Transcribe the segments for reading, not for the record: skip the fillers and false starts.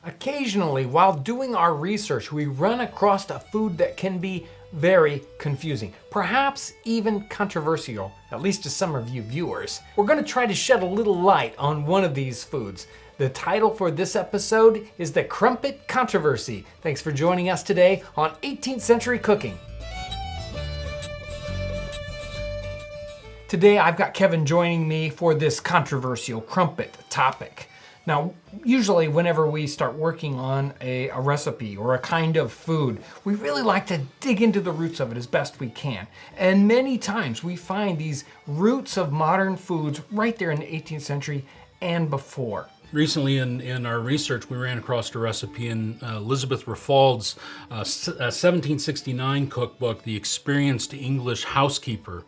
Occasionally, while doing our research, we run across a food that can be very confusing, perhaps even controversial, at least to some of you viewers. We're going to try to shed a little light on one of these foods. The title for this episode is the Crumpet Controversy. Thanks for joining us today on 18th Century Cooking. Today I've got Kevin joining me for this controversial crumpet topic. Now, usually whenever we start working on a recipe or a kind of food, we really like to dig into the roots of it as best we can. And many times we find these roots of modern foods right there in the 18th century and before. Recently in our research, we ran across a recipe in Elizabeth Raffald's 1769 cookbook, The Experienced English Housekeeper.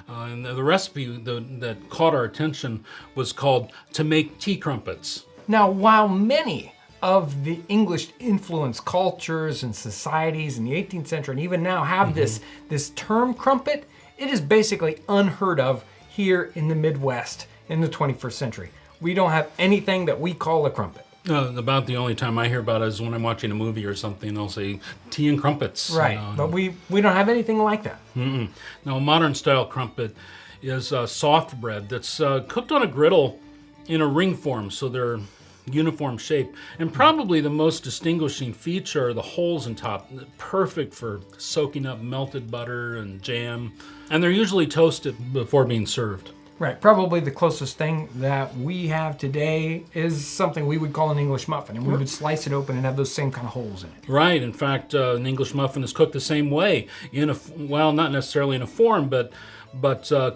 And the recipe that caught our attention was called To Make Tea Crumpets. Now, while many of the English influenced cultures and societies in the 18th century and even now have this term crumpet, it is basically unheard of here in the Midwest in the 21st century. We don't have anything that we call a crumpet. About the only time I hear about it is when I'm watching a movie or something. They'll say tea and crumpets. Right, but we don't have anything like that. Now, a modern style crumpet is soft bread that's cooked on a griddle in a ring form, so they're uniform shape. And probably the most distinguishing feature are the holes in top, perfect for soaking up melted butter and jam. And they're usually toasted before being served. Right, probably the closest thing that we have today is something we would call an English muffin, and we would slice it open and have those same kind of holes in it. Right, in fact, an English muffin is cooked the same way, well, not necessarily in a form, but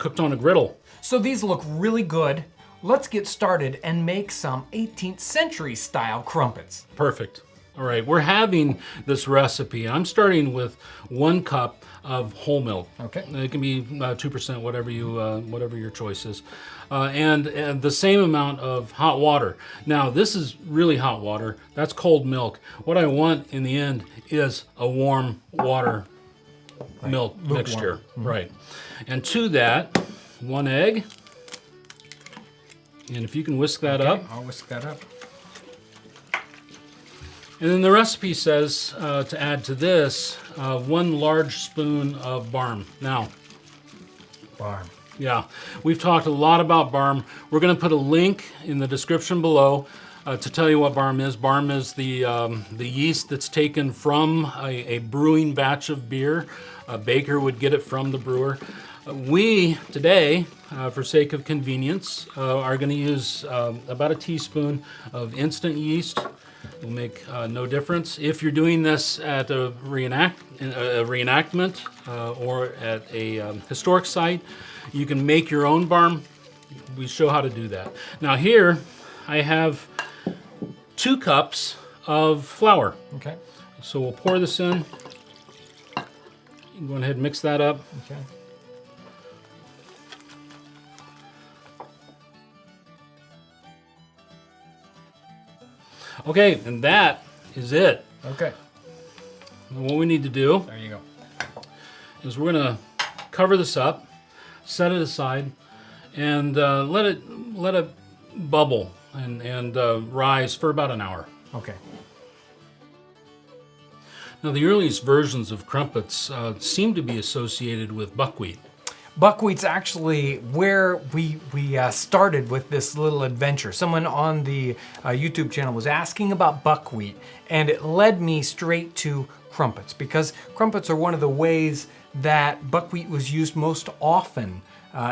cooked on a griddle. So these look really good. Let's get started and make some 18th century style crumpets. Perfect. All right, we're having this recipe. I'm starting with 1 cup of whole milk. Okay. It can be 2%, whatever your choice is, and the same amount of hot water. Now, this is really hot water. That's cold milk. What I want in the end is a warm water milk mixture. Right. And to that, 1 egg. And if you can whisk that up. I'll whisk that up. And then the recipe says to add to this 1 large spoon of barm. Now, Barm. yeah, we've talked a lot about barm. We're going to put a link in the description below to tell you what barm is. Barm is the yeast that's taken from a brewing batch of beer. A baker would get it from the brewer. We, today, for sake of convenience, are going to use about a teaspoon of instant yeast. Will make no difference. If you're doing this at a reenactment or at a historic site, you can make your own barm. We show how to do that. Now here, I have 2 cups of flour. Okay. So we'll pour this in. You can go ahead and mix that up. Okay. Okay, and that is it. Okay. What we need to do There you go. is we're going to cover this up, set it aside, and let it bubble and rise for about an hour. Okay. Now, the earliest versions of crumpets seem to be associated with buckwheat. Buckwheat's actually where we started with this little adventure. Someone on the YouTube channel was asking about buckwheat, and it led me straight to crumpets, because crumpets are one of the ways that buckwheat was used most often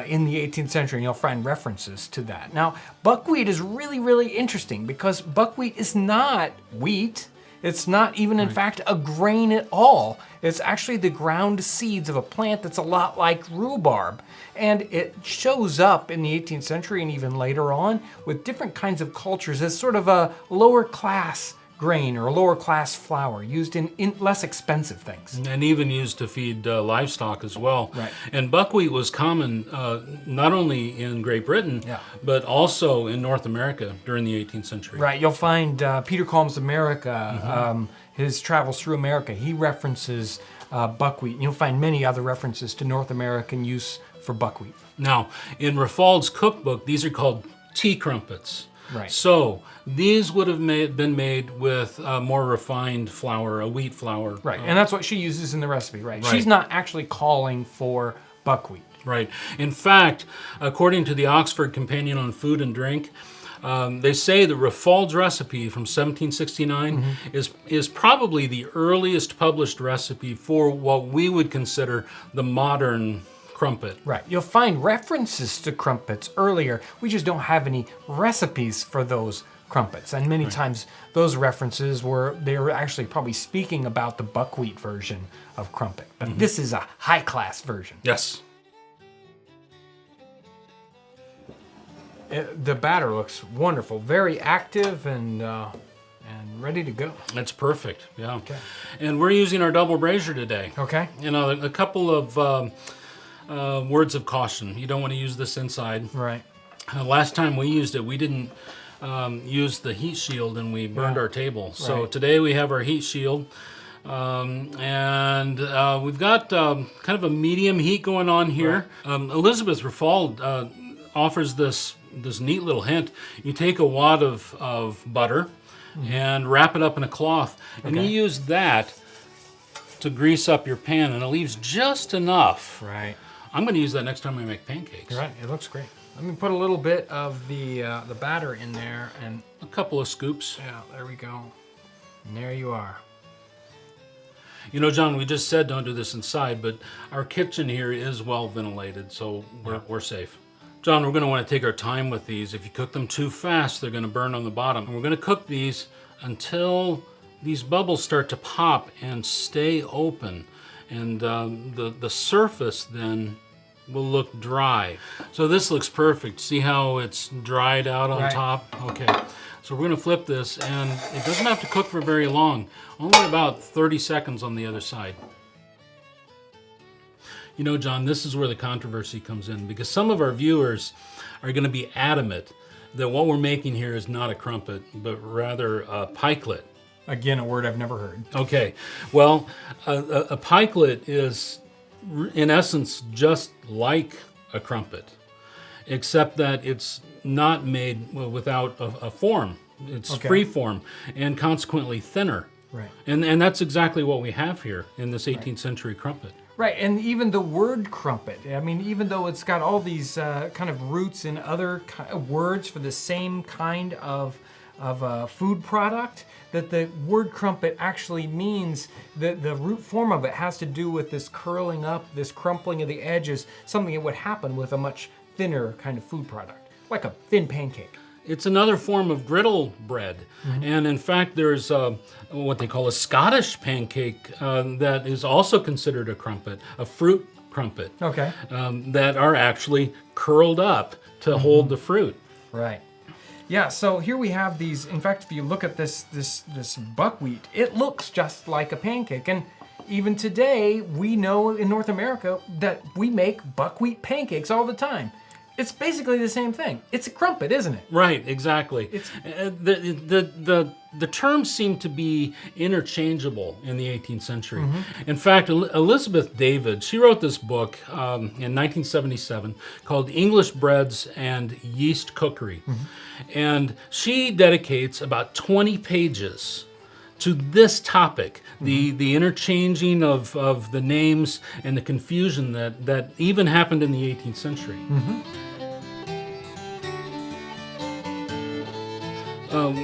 in the 18th century, and you'll find references to that. Now, buckwheat is really, really interesting because buckwheat is not wheat. It's not even, in fact, a grain at all. It's actually the ground seeds of a plant that's a lot like rhubarb. And it shows up in the 18th century and even later on with different kinds of cultures as sort of a lower class grain or a lower class flour used in less expensive things. And even used to feed livestock as well. Right. And buckwheat was common not only in Great Britain, but also in North America during the 18th century. Right, you'll find Peter Kalm's America, his travels through America, he references buckwheat. And you'll find many other references to North American use for buckwheat. Now, in Raffald's cookbook, these are called tea crumpets. Right. So these would have been made with more refined flour, a wheat flour. Right, and that's what she uses in the recipe, right? Right. She's not actually calling for buckwheat. Right. In fact, according to the Oxford Companion on Food and Drink, they say the Rafald's recipe from 1769 is probably the earliest published recipe for what we would consider the modern crumpet. Right, you'll find references to crumpets earlier. We just don't have any recipes for those crumpets. And many times those references they were actually probably speaking about the buckwheat version of crumpet. But this is a high-class version. Yes. The batter looks wonderful, very active and ready to go. It's perfect, yeah. Okay. And we're using our double brazier today. Okay. You know, a couple of words of caution. You don't want to use this inside. Right. Last time we used it, we didn't use the heat shield and we burned our table. So Right. today we have our heat shield. And we've got kind of a medium heat going on here. Elizabeth Rafald offers this neat little hint. You take a wad of butter and wrap it up in a cloth, and you use that to grease up your pan, and it leaves just enough. Right. I'm going to use that next time I make pancakes. Right. It looks great. Let me put a little bit of the batter in there, and A couple of scoops. yeah, there we go. And there you are. You know, John, we just said don't do this inside, but our kitchen here is well ventilated, so we're safe. John, we're going to want to take our time with these. If you cook them too fast, they're going to burn on the bottom. And we're going to cook these until these bubbles start to pop and stay open. And the surface then will look dry. So this looks perfect. See how it's dried out on top? Okay. So we're going to flip this, and it doesn't have to cook for very long. Only about 30 seconds on the other side. You know, John, this is where the controversy comes in, because some of our viewers are going to be adamant that what we're making here is not a crumpet, but rather a pikelet. Again, a word I've never heard. Okay, well, a pikelet is, in essence, just like a crumpet, except that it's not made without a form. It's free form and consequently thinner. Right. And that's exactly what we have here in this 18th century crumpet. Right, and even the word crumpet, I mean, even though it's got all these kind of roots in other words for the same kind of food product, that the word crumpet actually means that the root form of it has to do with this curling up, this crumpling of the edges, something that would happen with a much thinner kind of food product, like a thin pancake. It's another form of griddle bread. And in fact, there's what they call a Scottish pancake that is also considered a crumpet, a fruit crumpet, that are actually curled up to hold the fruit. Right. Yeah, so here we have these. In fact, if you look at this buckwheat, it looks just like a pancake. And even today, we know in North America that we make buckwheat pancakes all the time. It's basically the same thing. It's a crumpet, isn't it? Right, exactly. The terms seem to be interchangeable in the 18th century. In fact, Elizabeth David, she wrote this book in 1977 called English Breads and Yeast Cookery. And she dedicates about 20 pages to this topic, the interchanging of the names and the confusion that even happened in the 18th century.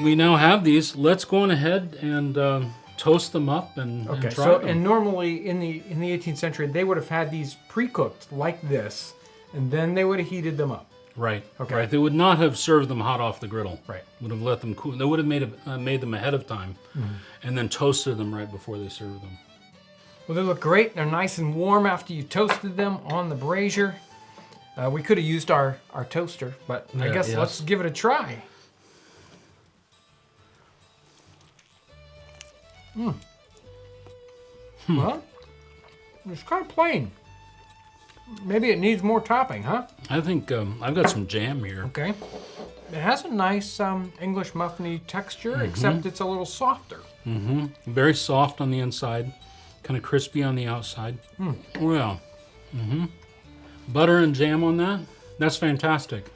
We now have these. Let's go on ahead and toast them up and try them. And normally in the 18th century, they would have had these pre-cooked like this, and then they would have heated them up. Right. Okay. Right. They would not have served them hot off the griddle. Right. Would have let them cool. They would have made them ahead of time, and then toasted them right before they served them. Well, they look great. They're nice and warm after you toasted them on the brazier. We could have used our toaster, but I guess let's give it a try. Well, it's kind of plain. Maybe it needs more topping, huh? I think I've got some jam here. Okay. It has a nice English muffiny texture, except it's a little softer. Very soft on the inside, kind of crispy on the outside. Well, butter and jam on that. That's fantastic.